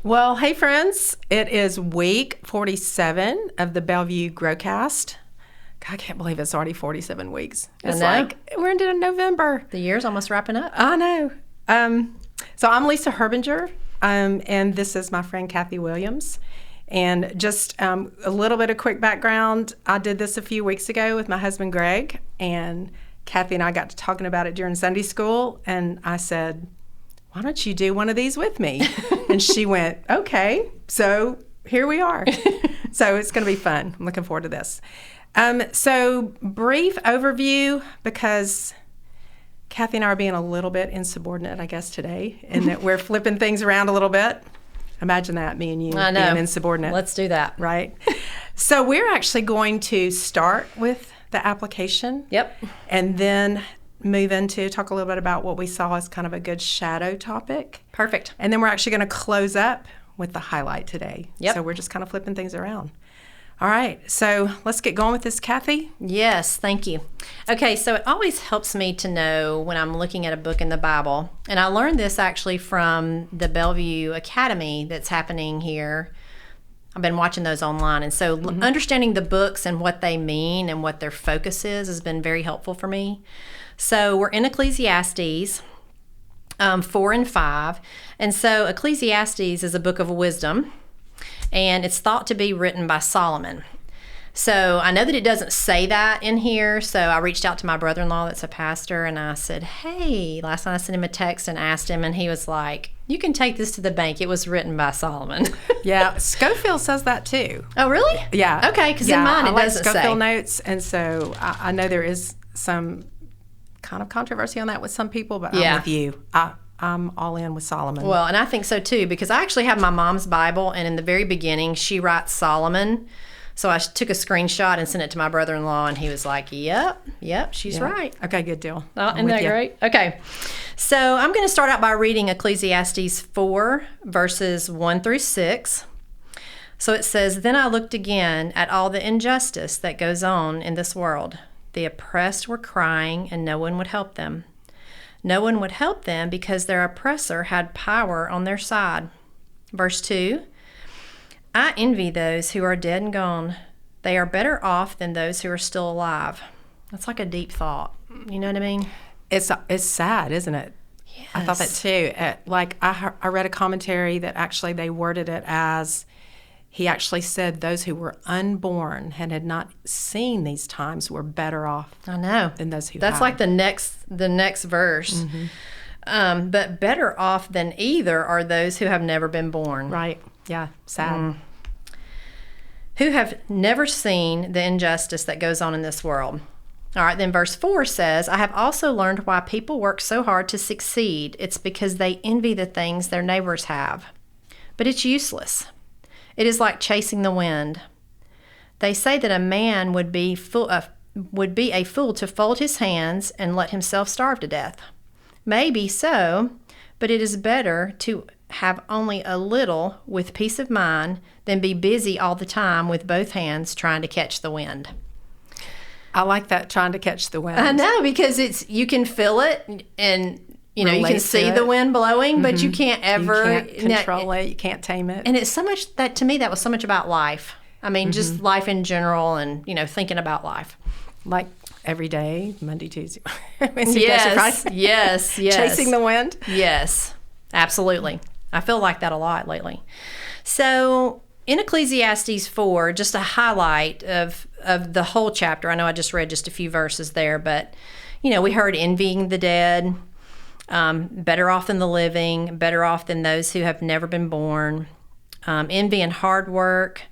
Well, hey friends, it is week 47 of the Bellevue Growcast. God, I can't believe it's already 47 weeks. It's like we're into November. The year's almost wrapping up. I know. So I'm Lisa Herbinger, and this is my friend Kathi Williams. And just a little bit of quick background. I did this a few weeks ago with my husband Greg, and Kathi and I got to talking about it during Sunday school, and I said, why don't you do one of these with me? And she went, okay. So here we are. So it's going to be fun. I'm looking forward to this. So brief overview, because Kathi and I are being a little bit insubordinate, I guess, today, in that we're flipping things around a little bit. Imagine that, me and you being insubordinate. Let's do that. Right? So we're actually going to start with the application. Yep. And then move into talk a little bit about what we saw as kind of a good shadow topic. Perfect. And then we're actually going to close up with the highlight today. Yep. So we're just kind of flipping things around. All right. So let's get going with this, Kathi. Yes, thank you. Okay, so it always helps me to know when I'm looking at a book in the Bible, and I learned this actually from the Bellevue Academy that's happening here. I've been watching those online, and so understanding the books and what they mean and what their focus is has been very helpful for me. So we're in Ecclesiastes 4 and 5. And so Ecclesiastes is a book of wisdom, and it's thought to be written by Solomon. So I know that it doesn't say that in here, so I reached out to my brother-in-law that's a pastor, and I said, hey, last night I sent him a text and asked him, and he was like, you can take this to the bank. It was written by Solomon. Yeah, Schofield says that too. Oh, really? Yeah. Okay, because in mine it doesn't say. Schofield notes, and so I know there is some kind of controversy on that with some people, but I'm with you. I'm all in with Solomon. Well, and I think so too, because I actually have my mom's Bible, and in the very beginning, she writes Solomon. So I took a screenshot and sent it to my brother-in-law, and he was like, yep, she's right. Okay, good deal. Isn't that great? Okay. So I'm going to start out by reading Ecclesiastes 4, verses 1 through 6. So it says, Then I looked again at all the injustice that goes on in this world. The oppressed were crying, and no one would help them. No one would help them because their oppressor had power on their side. Verse 2, I envy those who are dead and gone. They are better off than those who are still alive. That's like a deep thought. You know what I mean? It's sad, isn't it? Yes. I thought that too. I read a commentary that actually they worded it as, he actually said those who were unborn and had not seen these times were better off. I know. Than those who That's had. like the next verse. Mm-hmm. But better off than either are those who have never been born. Right. Yeah. Sad. Who have never seen the injustice that goes on in this world. All right, then verse 4 says, I have also learned why people work so hard to succeed. It's because they envy the things their neighbors have. But it's useless. It is like chasing the wind. They say that a man would be a fool to fold his hands and let himself starve to death. Maybe so, but it is better to have only a little with peace of mind than be busy all the time with both hands trying to catch the wind. I like that, trying to catch the wind. I know, because you can feel it, and you can see the wind blowing, but you can't ever control it. You can't tame it. And it's so much that, to me, that was so much about life. I mean, just life in general, and thinking about life. Like every day, Monday, Tuesday, Wednesday, Thursday, Friday. Yes. Chasing the wind. Yes, absolutely. I feel like that a lot lately. So in Ecclesiastes 4, just a highlight of the whole chapter. I know I just read just a few verses there, but we heard envying the dead. Better off than the living, better off than those who have never been born, envy and hard work,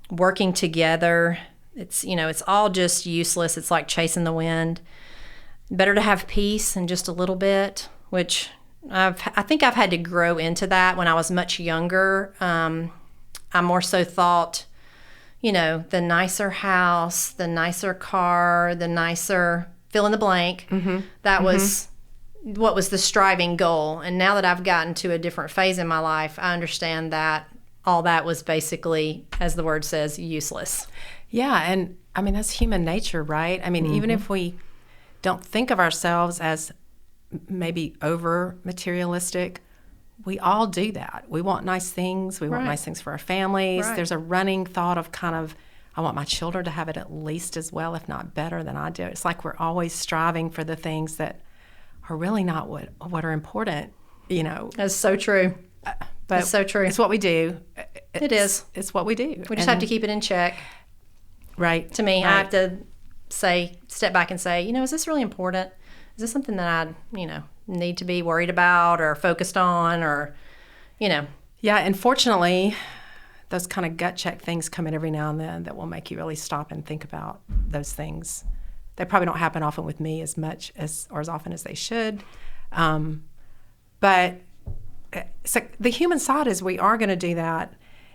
working together. It's all just useless. It's like chasing the wind. Better to have peace and just a little bit, which I think I've had to grow into that. When I was much younger, I more so thought, the nicer house, the nicer car, the nicer fill in the blank. That was what was the striving goal. And now that I've gotten to a different phase in my life, I understand that all that was basically, as the word says, useless. Yeah, and I mean, that's human nature, right? I mean, even if we don't think of ourselves as maybe over materialistic, we all do that. We want nice things. We want Right. nice things for our families. Right. There's a running thought of kind of, I want my children to have it at least as well, if not better than I do. It's like we're always striving for the things that are really not what are important, you know. That's so true. But That's so true. It's what we do. It is. It's what we do. We just have to keep it in check. Right. To me, right. I have to step back and say, is this really important? Is this something that I, need to be worried about or focused on or, Yeah, and fortunately, those kind of gut check things come in every now and then that will make you really stop and think about those things. They probably don't happen often with me as much as or as often as they should. But so the human side is we are going to do that.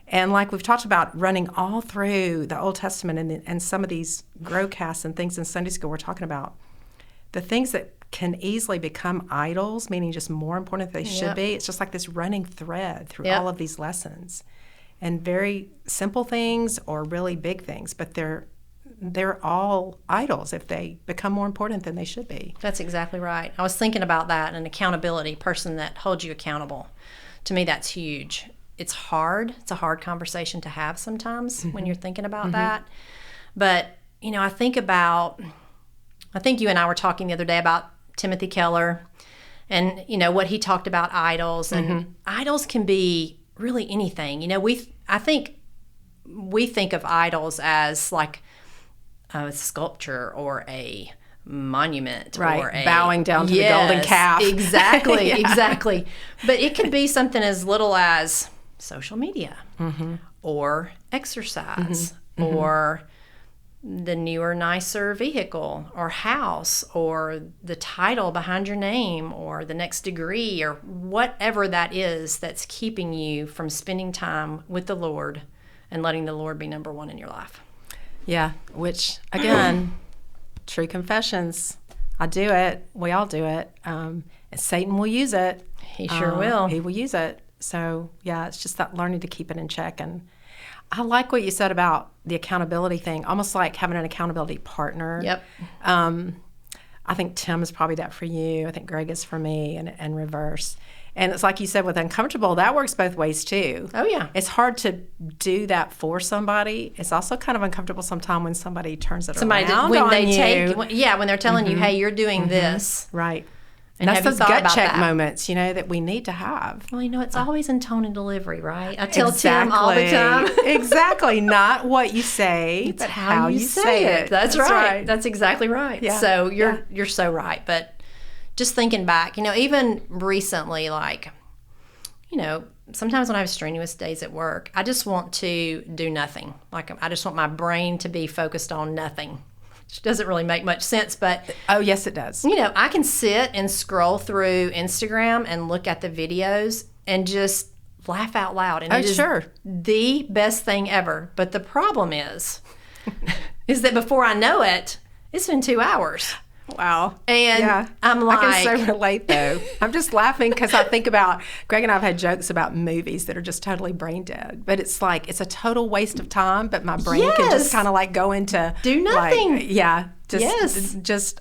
And like we've talked about running all through the Old Testament and some of these growcasts and things in Sunday school we're talking about, the things that can easily become idols, meaning just more important than they should be. It's just like this running thread through all of these lessons. And very simple things or really big things, but they're all idols if they become more important than they should be. That's exactly right. I was thinking about that, an accountability person that holds you accountable. To me, that's huge. It's hard. It's a hard conversation to have sometimes when you're thinking about that. But, I think you and I were talking the other day about Timothy Keller and, what he talked about idols. And idols can be really anything. I think we think of idols as like a sculpture or a monument or a bowing down to the golden calf. Exactly, exactly. But it could be something as little as social media or exercise or the newer, nicer vehicle or house or the title behind your name or the next degree or whatever that is that's keeping you from spending time with the Lord and letting the Lord be number one in your life. Yeah, which, again, true confessions. I do it. We all do it. And Satan will use it. He sure will. He will use it. So, yeah, it's just that learning to keep it in check. And I like what you said about the accountability thing, almost like having an accountability partner. Yep. I think Tim is probably that for you. I think Greg is for me, and reverse. And it's like you said with uncomfortable, that works both ways too. Oh, yeah. It's hard to do that for somebody. It's also kind of uncomfortable sometimes when somebody turns it around when on they you. when they're telling you, hey, you're doing this. Right. And that's have you those thought gut about check that? moments, that we need to have. Well, it's always in tone and delivery, right? I tell Tim all the time. Exactly. Not what you say, but how you say it. That's right. That's exactly right. Yeah. So you're so right. But just thinking back, even recently, like, sometimes when I have strenuous days at work, I just want to do nothing. Like, I just want my brain to be focused on nothing, which doesn't really make much sense. But, oh, yes, it does. I can sit and scroll through Instagram and look at the videos and just laugh out loud. And it is the best thing ever. But the problem is that before I know it, it's been 2 hours. Wow. And I'm like, I can so relate though. I'm just laughing because I think about, Greg and I have had jokes about movies that are just totally brain dead, but it's like, it's a total waste of time, but my brain can just kind of like go into do nothing. Just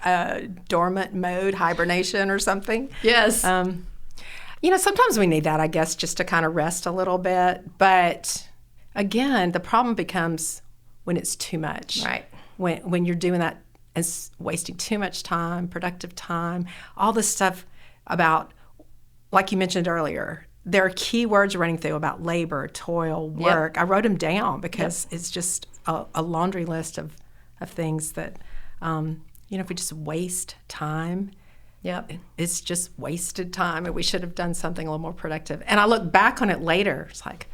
dormant mode, hibernation or something. Yes. Sometimes we need that, I guess, just to kind of rest a little bit. But again, the problem becomes when it's too much. Right. When you're doing that, and wasting too much time, productive time, all this stuff about, like you mentioned earlier, there are key words running through about labor, toil, work. I wrote them down because it's just a laundry list of things that, if we just waste time, it's just wasted time, and we should have done something a little more productive. And I look back on it later, it's like,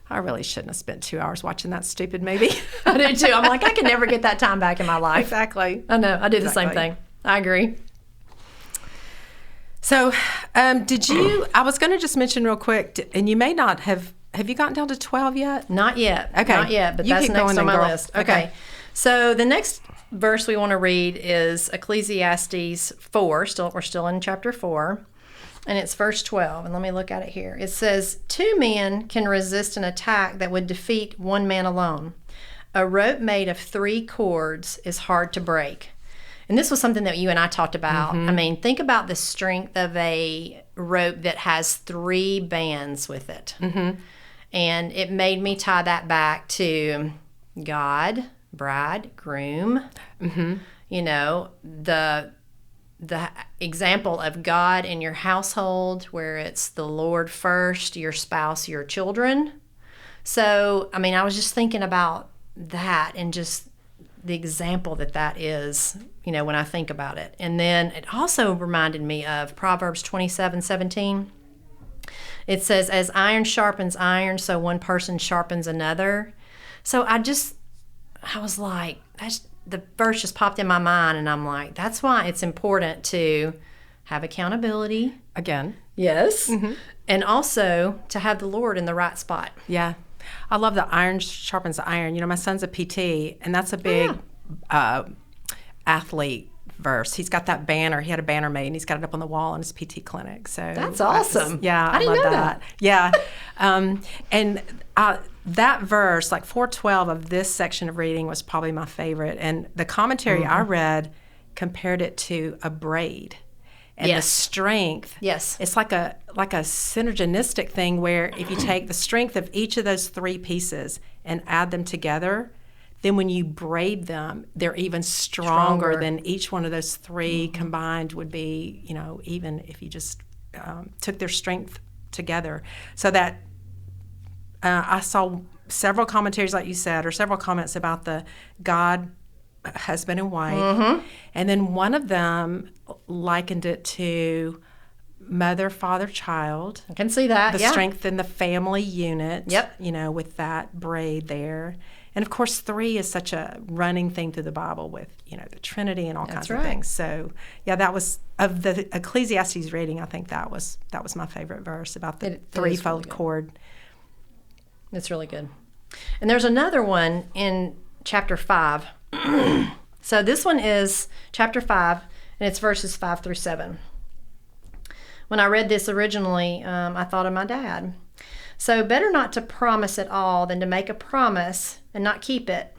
I really shouldn't have spent 2 hours watching that stupid movie. I do too. I'm like, I can never get that time back in my life. Exactly. I know. I do the same thing. I agree. So, I was going to just mention real quick, and you may not have you gotten down to 12 yet? Not yet. Okay. Not yet, but that's next on my list. Okay. So the next verse we want to read is Ecclesiastes 4. We're still in chapter 4. And it's verse 12, and let me look at it here. It says, 2 men can resist an attack that would defeat 1 man alone. A rope made of 3 cords is hard to break. And this was something that you and I talked about. I mean, think about the strength of a rope that has 3 bands with it. And it made me tie that back to God, bride, groom. You know, the example of God in your household, where it's the Lord first, your spouse, your children. So, I mean, I was just thinking about that and just the example that is, you know, when I think about it. And then it also reminded me of Proverbs 27:17. It says, as iron sharpens iron, so one person sharpens another. So I was like, the verse just popped in my mind, and I'm like, that's why it's important to have accountability. Again. Yes. And also to have the Lord in the right spot. Yeah. I love the iron sharpens iron. You know, my son's a PT, and that's a big athlete verse. He's got that banner. He had a banner made, and he's got it up on the wall in his PT clinic. So that's awesome. I didn't love know that. Yeah. And that verse, like 4:12 of this section of reading, was probably my favorite. And the commentary I read compared it to a braid. And the strength, it's like a synergistic thing where if you take the strength of each of those 3 pieces and add them together, then when you braid them, they're even stronger than each one of those 3 combined would be, you know, even if you just took their strength together. So that I saw several commentaries, like you said, or several comments about the God, husband and wife. And then one of them likened it to mother, father, child. I can see that. The strength in the family unit. Yep. You know, with that braid there. And of course, 3 is such a running thing through the Bible with, you know, the Trinity and all kinds of things. So, yeah, that was, of the Ecclesiastes reading, I think that was my favorite verse about the threefold cord. It's really good. And there's another one in chapter 5. So this one is chapter 5, and it's verses 5 through 7. When I read this originally, I thought of my dad. So better not to promise at all than to make a promise and not keep it.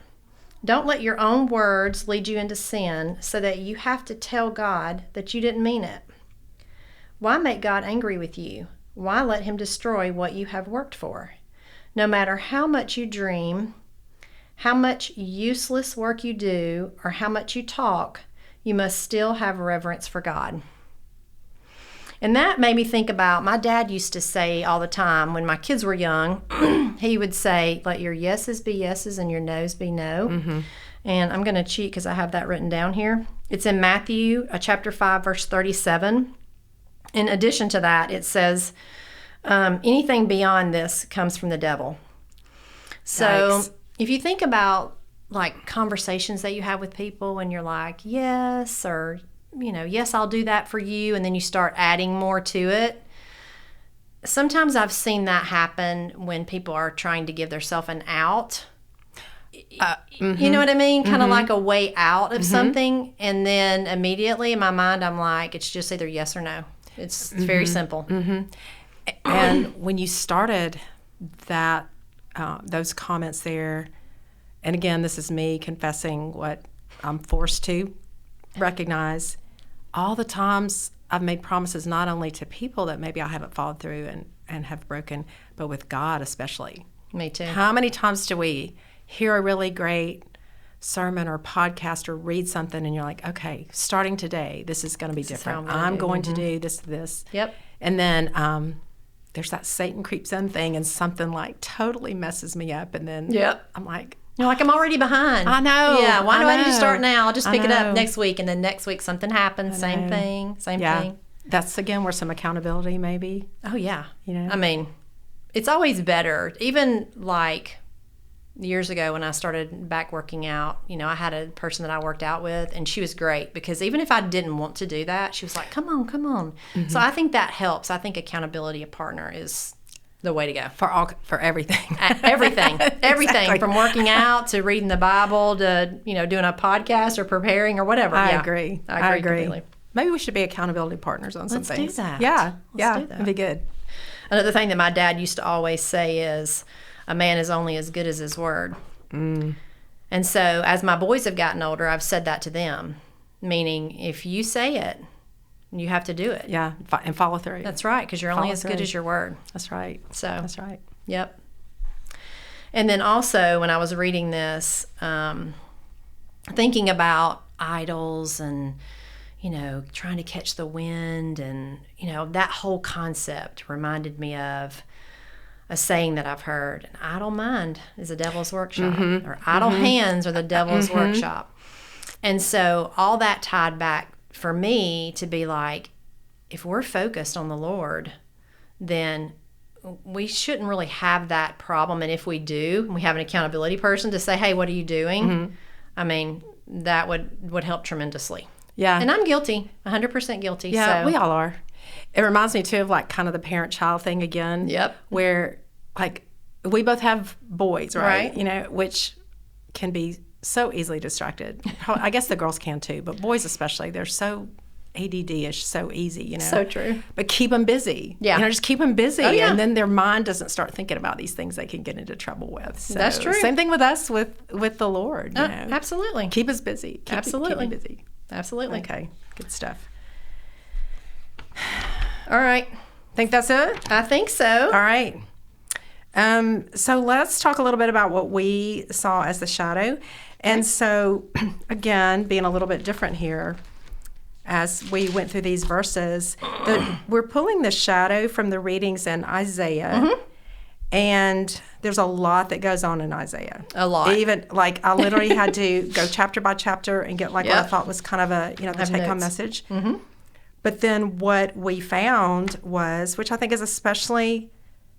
Don't let your own words lead you into sin so that you have to tell God that you didn't mean it. Why make God angry with you? Why let him destroy what you have worked for? No matter how much you dream, how much useless work you do, or how much you talk, you must still have reverence for God. And that made me think about, my dad used to say all the time when my kids were young, he would say, let your yeses be yeses and your nos be no. And I'm going to cheat because I have that written down here. It's in Matthew chapter 5, verse 37. In addition to that, it says, anything beyond this comes from the devil. So if you think about like conversations that you have with people and you're like, yes, or, you know, yes, I'll do that for you. And then you start adding more to it. Sometimes I've seen that happen when people are trying to give themselves an out. You know what I mean? Kind of like a way out of something. And then immediately in my mind, I'm like, it's just either yes or no. It's very simple. And when you started that, those comments there, and again, this is me confessing what I'm forced to recognize, all the times I've made promises not only to people that maybe I haven't followed through and have broken, but with God especially. Me too. How many times do we hear a really great sermon or podcast or read something and you're like, okay, starting today, this is going to be different. I'm going to do this. Yep. And then there's that Satan creeps in thing and something like totally messes me up. And then I'm like, you're like, I'm already behind. I know. Yeah, why do I need to start now? I'll just pick it up next week. And then next week something happens. Same thing. That's, again, where some accountability maybe. Oh, yeah. You know? I mean, it's always better. Even like years ago when I started back working out, you know, I had a person that I worked out with, and she was great because even if I didn't want to do that, she was like, come on. So I think that helps. I think accountability, a partner, is the way to go. For everything. Everything. Exactly. From working out to reading the Bible to, you know, doing a podcast or preparing or whatever. I agree. Completely. Maybe we should be accountability partners on some things. Let's do that. Yeah. Let's do that. It'd be good. Another thing that my dad used to always say is, a man is only as good as his word. And so as my boys have gotten older, I've said that to them, meaning if you say it, you have to do it. Yeah, and follow through. That's right, because you're only as good as your word. That's right. So that's right. Yep. And then also, when I was reading this, thinking about idols and, trying to catch the wind and, that whole concept reminded me of a saying that I've heard: an idle mind is a devil's workshop, or idle hands are the devil's workshop. And so all that tied back for me to be like, if we're focused on the Lord, then we shouldn't really have that problem. And if we do, we have an accountability person to say, hey, what are you doing? I mean, that would help tremendously. Yeah. And I'm guilty, 100% guilty. Yeah, so. we all are. It reminds me, too, of like kind of the parent-child thing again. Yep. Where, like, we both have boys, right? Right. Which can be so easily distracted. I guess the girls can, too, but boys especially, they're so ADD-ish, so easy, So true. But keep them busy. Yeah. Just keep them busy. Oh, yeah. And then their mind doesn't start thinking about these things they can get into trouble with. So, that's true. Same thing with us with the Lord. Absolutely. Keep us busy. Absolutely. Keep me busy. Absolutely. Okay. Good stuff. All right. Think that's it? I think so. All right. So let's talk a little bit about what we saw as the shadow. And so, again, being a little bit different here, as we went through these verses, we're pulling the shadow from the readings in Isaiah. And there's a lot that goes on in Isaiah. A lot. Even, like, I literally had to go chapter by chapter and get, like, what I thought was kind of a, the take-home message. But then what we found was, which I think is especially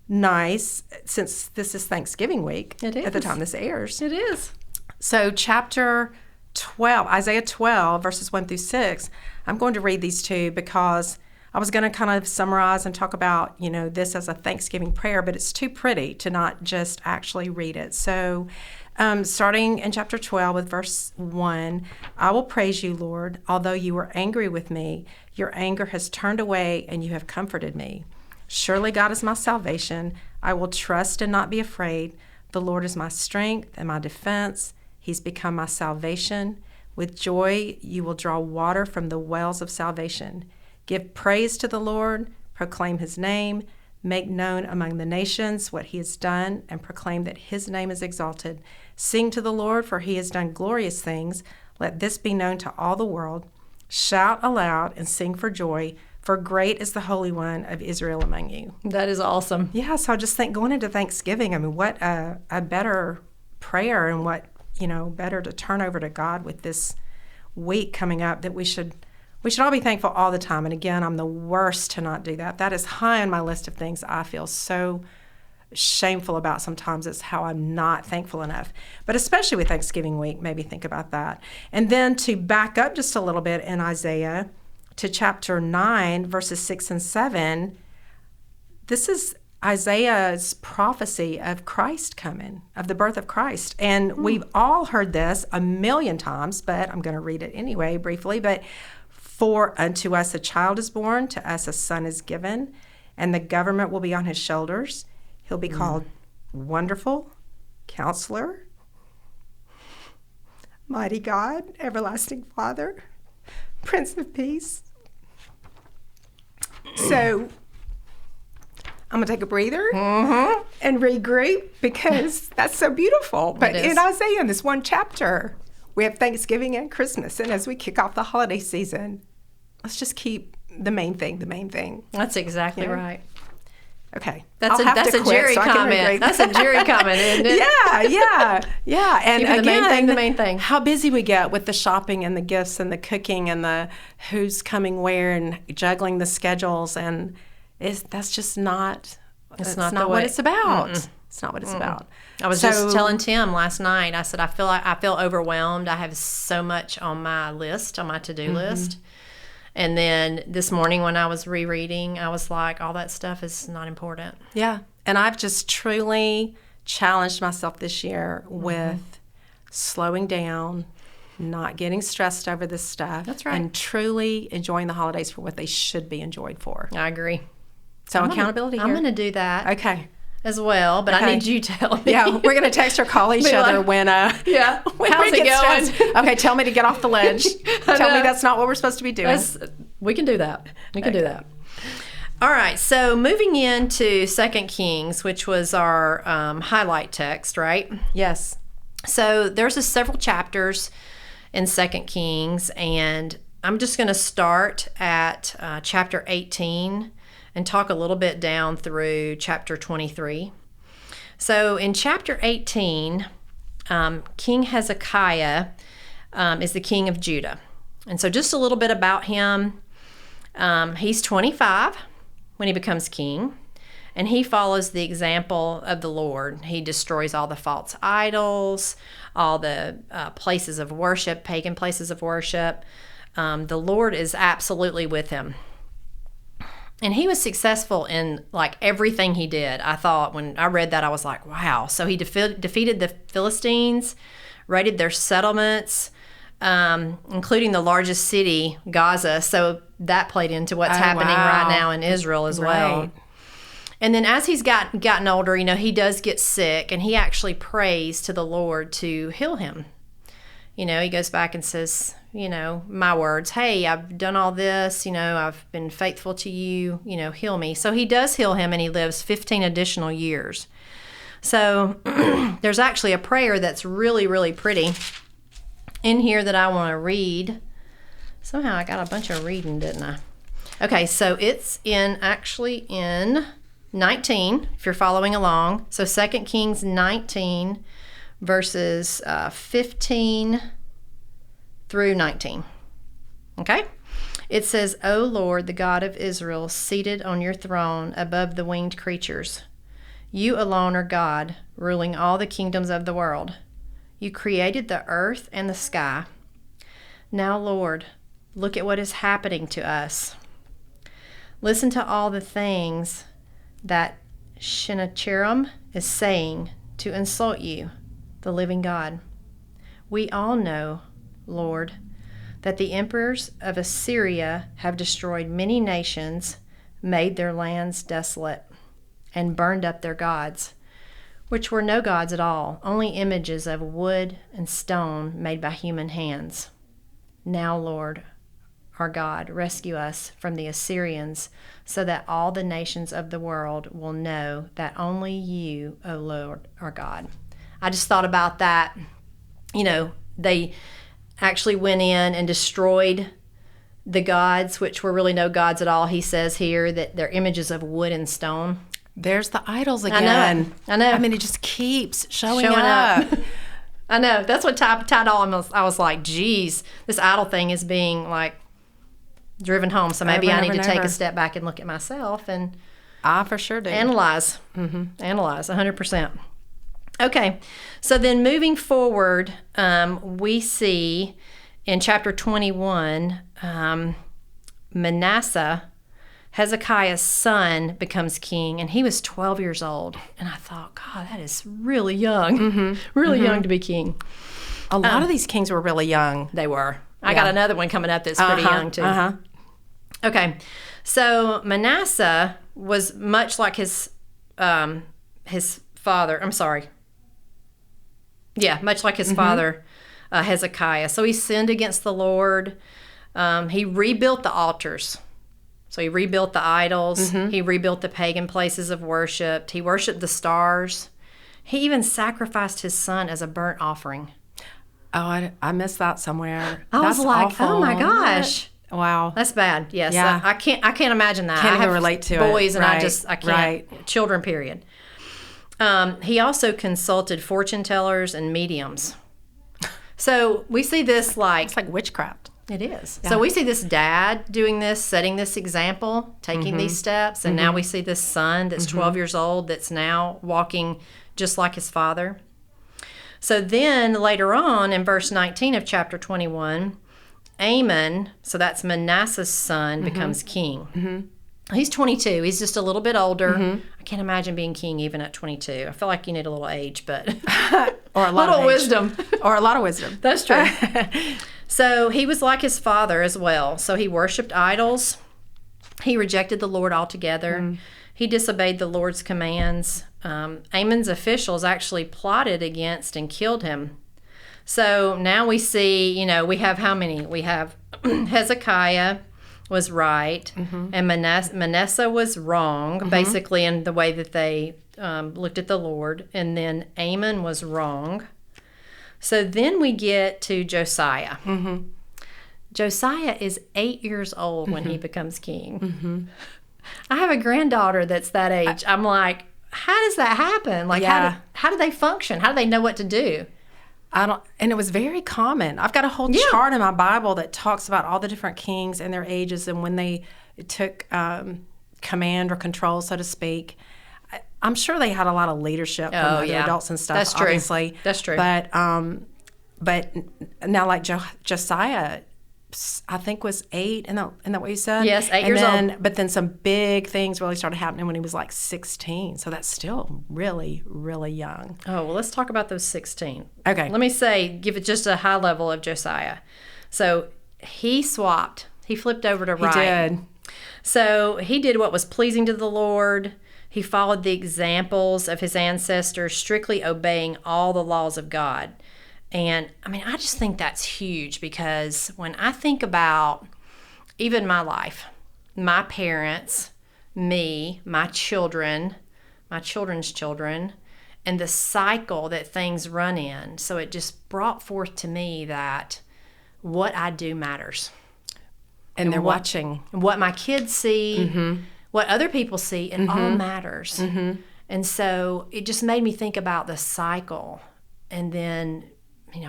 nice, since this is Thanksgiving week at the time this airs. It is. So chapter 12, Isaiah 12, verses 1 through 6, I'm going to read these two because I was going to kind of summarize and talk about, this as a Thanksgiving prayer, but it's too pretty to not just actually read it. So starting in chapter 12 with verse 1, I will praise you, Lord, although you were angry with me. Your anger has turned away and you have comforted me. Surely God is my salvation. I will trust and not be afraid. The Lord is my strength and my defense. He's become my salvation. With joy you will draw water from the wells of salvation. Give praise to the Lord, proclaim his name, make known among the nations what he has done, and proclaim that his name is exalted. Sing to the Lord, for he has done glorious things. Let this be known to all the world. Shout aloud and sing for joy, for great is the Holy One of Israel among you. That is awesome. Yeah, so I just think going into Thanksgiving, I mean, what a better prayer, and what, better to turn over to God with this week coming up, that we should all be thankful all the time. And again, I'm the worst to not do that. That is high on my list of things I feel so shameful about sometimes. It's how I'm not thankful enough. But especially with Thanksgiving week, maybe think about that. And then to back up just a little bit in Isaiah to chapter 9, verses 6 and 7, this is Isaiah's prophecy of Christ coming, of the birth of Christ. And we've all heard this a million times, but I'm going to read it anyway briefly. But for unto us a child is born, to us a son is given, and the government will be on his shoulders. He'll be called Wonderful, Counselor, Mighty God, Everlasting Father, Prince of Peace. So I'm going to take a breather and regroup, because that's so beautiful. But in Isaiah, in this one chapter, we have Thanksgiving and Christmas. And as we kick off the holiday season, let's just keep the main thing the main thing. That's exactly right. Okay. That's a Jerry comment. That's a Jerry comment, isn't it? Yeah. And keeping again, the main thing. How busy we get with the shopping and the gifts and the cooking and the who's coming where and juggling the schedules, and that's just not. It's not what it's about. It's not what it's about. I was just telling Tim last night. I said I feel overwhelmed. I have so much on my list, on my to-do list. And then this morning when I was rereading, I was like, all that stuff is not important. Yeah. And I've just truly challenged myself this year with slowing down, not getting stressed over this stuff. That's right. And truly enjoying the holidays for what they should be enjoyed for. I agree. So accountability here. I'm going to do that. Okay. as well, but I need you to tell me. Yeah, we're going to text or call each other when how's it going? stressed. Okay, tell me to get off the ledge. Tell me that's not what we're supposed to be doing. We can do that. We can do that. All right, so moving into 2 Kings, which was our highlight text, right? Yes. So there's several chapters in 2 Kings, and I'm just going to start at chapter 18 and talk a little bit down through chapter 23. So in chapter 18, King Hezekiah is the king of Judah. And so just a little bit about him. He's 25 when he becomes king, and he follows the example of the Lord. He destroys all the false idols, all the places of worship, pagan places of worship. The Lord is absolutely with him. And he was successful in like everything he did. I thought when I read that, I was like, wow. So he defeated the Philistines, raided their settlements, including the largest city, Gaza. So that played into what's happening right now in Israel as well. And then as he's gotten older, he does get sick, and he actually prays to the Lord to heal him. He goes back and says, my words, hey, I've done all this, I've been faithful to you, heal me. So he does heal him, and he lives 15 additional years. So there's actually a prayer that's really, really pretty in here that I want to read. Somehow I got a bunch of reading, didn't I? Okay, so it's in 19, if you're following along. So 2 Kings 19, verses 15 through 19. Okay? It says, O Lord, the God of Israel, seated on your throne above the winged creatures. You alone are God, ruling all the kingdoms of the world. You created the earth and the sky. Now, Lord, look at what is happening to us. Listen to all the things that Sennacherib is saying to insult you, the living God. We all know, Lord, that the emperors of Assyria have destroyed many nations, made their lands desolate, and burned up their gods, which were no gods at all, only images of wood and stone made by human hands. Now, Lord, our God, rescue us from the Assyrians, so that all the nations of the world will know that only you, O Lord, are God. I just thought about that. They actually went in and destroyed the gods, which were really no gods at all. He says here that they're images of wood and stone. There's the idols again. I know. I mean, it just keeps showing up. I know. That's what tied on. I was like, geez, this idol thing is being like driven home. So maybe I need to take a step back and look at myself and I for sure do. Analyze. Analyze 100%. Okay. So then moving forward, we see in chapter 21, Manasseh, Hezekiah's son, becomes king, and he was 12 years old. And I thought, God, that is really young. Really young to be king. A lot of these kings were really young. They were. I got another one coming up that's pretty young, too. Okay. So Manasseh was much like his father. I'm sorry. Yeah, much like his father, Hezekiah. So he sinned against the Lord. He rebuilt the altars. So he rebuilt the idols. He rebuilt the pagan places of worship. He worshiped the stars. He even sacrificed his son as a burnt offering. Oh, I missed that somewhere. I was like, awful. Oh my gosh. Wow. That's bad. Yes. Yeah. I can't imagine that. Can't I even have relate to boys it. and I can't. Right. Children, period. He also consulted fortune tellers and mediums. So we see this like... It's like witchcraft. It is. Yeah. So we see this dad doing this, setting this example, taking these steps, and now we see this son that's 12 years old that's now walking just like his father. So then later on in verse 19 of chapter 21, Amon, so that's Manasseh's son, becomes king. He's 22. He's just a little bit older. I can't imagine being king even at 22. I feel like you need a little age, but or a lot of wisdom. Or a lot of wisdom. That's true. So he was like his father as well. So he worshipped idols. He rejected the Lord altogether. He disobeyed the Lord's commands. Amon's officials actually plotted against and killed him. So now we see, we have how many? We have Hezekiah was right, and Manasseh was wrong, basically in the way that they looked at the Lord, and then Amon was wrong. So then we get to Josiah. Josiah is 8 years old when he becomes king. I have a granddaughter that's that age. I'm like, how does that happen? Like, how do they function? How do they know what to do? And it was very common. I've got a whole chart in my Bible that talks about all the different kings and their ages and when they took command or control, so to speak. I'm sure they had a lot of leadership from other adults and stuff. That's true. Obviously. That's true. But now, like Josiah, I think was 8, isn't that what you said? Yes, 8 years old. But then some big things really started happening when he was like 16. So that's still really, really young. Oh, well, let's talk about those 16. Okay. Let me give it just a high level of Josiah. So he swapped. He flipped over to right. He did. So he did what was pleasing to the Lord. He followed the examples of his ancestors, strictly obeying all the laws of God. And I just think that's huge because when I think about even my life, my parents, me, my children, my children's children, and the cycle that things run in. So it just brought forth to me that what I do matters. And they're watching. What my kids see, what other people see, it all matters. And so it just made me think about the cycle. And then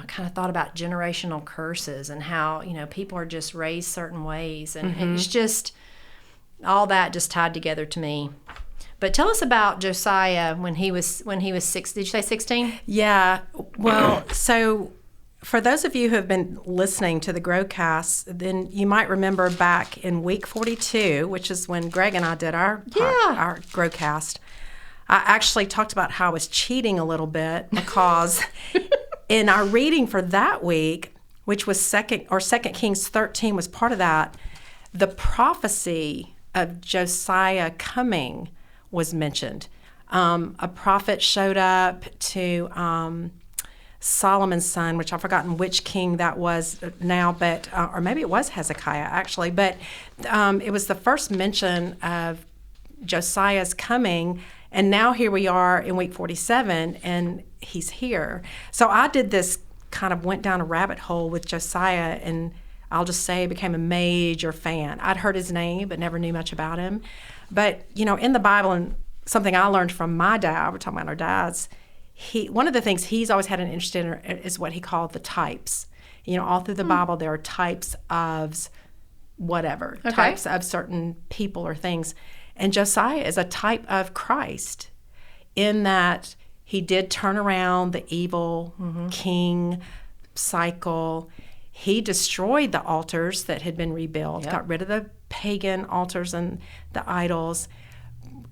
kind of thought about generational curses and how, people are just raised certain ways. And it's just, all that just tied together to me. But tell us about Josiah when he was 6. Did you say 16? Yeah. Well, so for those of you who have been listening to the Growcast, then you might remember back in week 42, which is when Greg and I did our Growcast, I actually talked about how I was cheating a little bit because in our reading for that week, which was 2 Kings 13 was part of that, the prophecy of Josiah coming was mentioned. A prophet showed up to Solomon's son, which I've forgotten which king that was now, but or maybe it was Hezekiah actually, but it was the first mention of Josiah's coming. And now here we are in week 47, and he's here. So I did this, kind of went down a rabbit hole with Josiah, and I'll just say I became a major fan. I'd heard his name, but never knew much about him. But, in the Bible, and something I learned from my dad, we're talking about our dads, one of the things he's always had an interest in is what he called the types. All through the Bible, there are types of whatever, types of certain people or things. And Josiah is a type of Christ in that he did turn around the evil king cycle. He destroyed the altars that had been rebuilt, got rid of the pagan altars and the idols,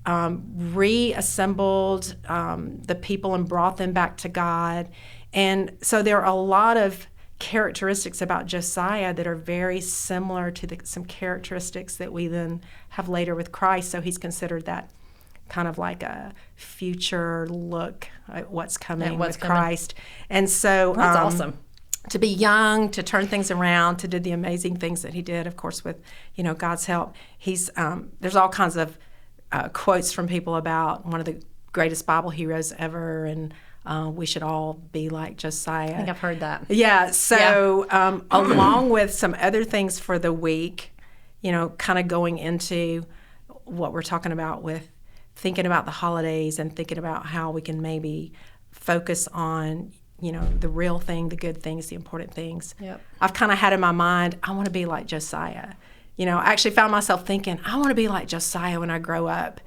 reassembled the people and brought them back to God. And so there are a lot of characteristics about Josiah that are very similar to some characteristics that we then have later with Christ. So he's considered that kind of like a future look at what's coming with Christ. And so that's awesome. To be young, to turn things around, to do the amazing things that he did, of course, with God's help. He's there's all kinds of quotes from people about one of the greatest Bible heroes ever, and we should all be like Josiah. I think I've heard that. Yeah. So along with some other things for the week, kind of going into what we're talking about with thinking about the holidays and thinking about how we can maybe focus on, the real thing, the good things, the important things. Yep. I've kind of had in my mind, I want to be like Josiah. I actually found myself thinking, I want to be like Josiah when I grow up.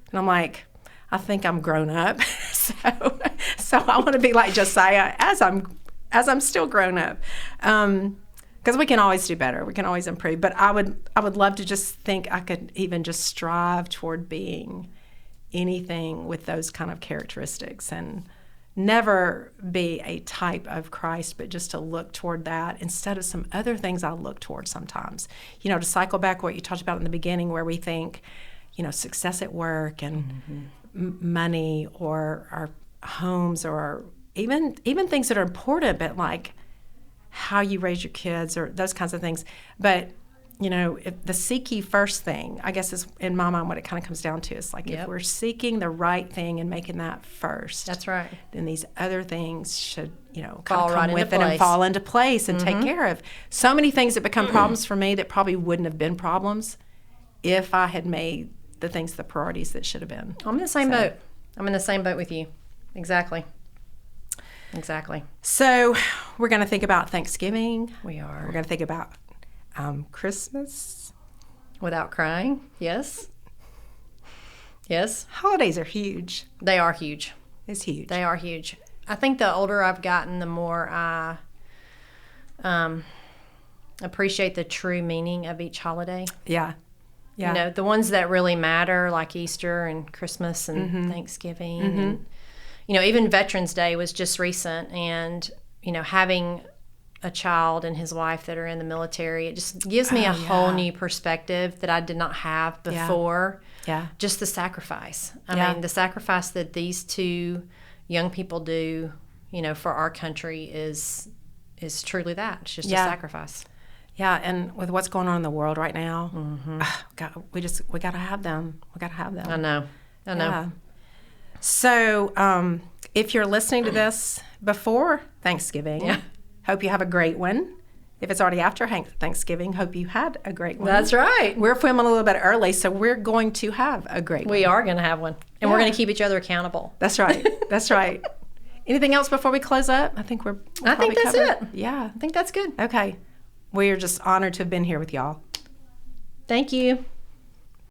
And I'm like, I think I'm grown up, so I want to be like Josiah as I'm still grown up, because we can always do better, we can always improve. But I would love to just think I could even just strive toward being anything with those kind of characteristics, and never be a type of Christ, but just to look toward that instead of some other things I look toward sometimes. To cycle back what you talked about in the beginning, where we think, success at work and money or our homes or even things that are important, but like how you raise your kids or those kinds of things. But if the seek ye first thing, I guess is in my mind what it kind of comes down to is like if we're seeking the right thing and making that first, that's right. Then these other things should kind of fall come right with into it place. and fall into place and take care of so many things that become problems for me that probably wouldn't have been problems if I had made the things the priorities that should have been. I'm in the same boat. I'm in the same boat with you. Exactly. So we're going to think about Thanksgiving. We are. We're going to think about Christmas. Without crying. Yes. Holidays are huge. They are huge. It's huge. They are huge. I think the older I've gotten, the more I appreciate the true meaning of each holiday. Yeah. The ones that really matter, like Easter and Christmas and Thanksgiving. And, even Veterans Day was just recent. And, having a child and his wife that are in the military, it just gives me a whole new perspective that I did not have before. Yeah. Just the sacrifice. I mean, the sacrifice that these two young people do, for our country is truly that. It's just a sacrifice. Yeah, and with what's going on in the world right now, God, we got to have them. We got to have them. I know. Yeah. So, if you're listening to this before Thanksgiving, hope you have a great one. If it's already after Thanksgiving, hope you had a great one. That's right. We're filming a little bit early, so we're going to have a great one. We are going to have one. And we're going to keep each other accountable. That's right. That's right. Anything else before we close up? I think I think that's it. Yeah. I think that's good. Okay. We are just honored to have been here with y'all. Thank you.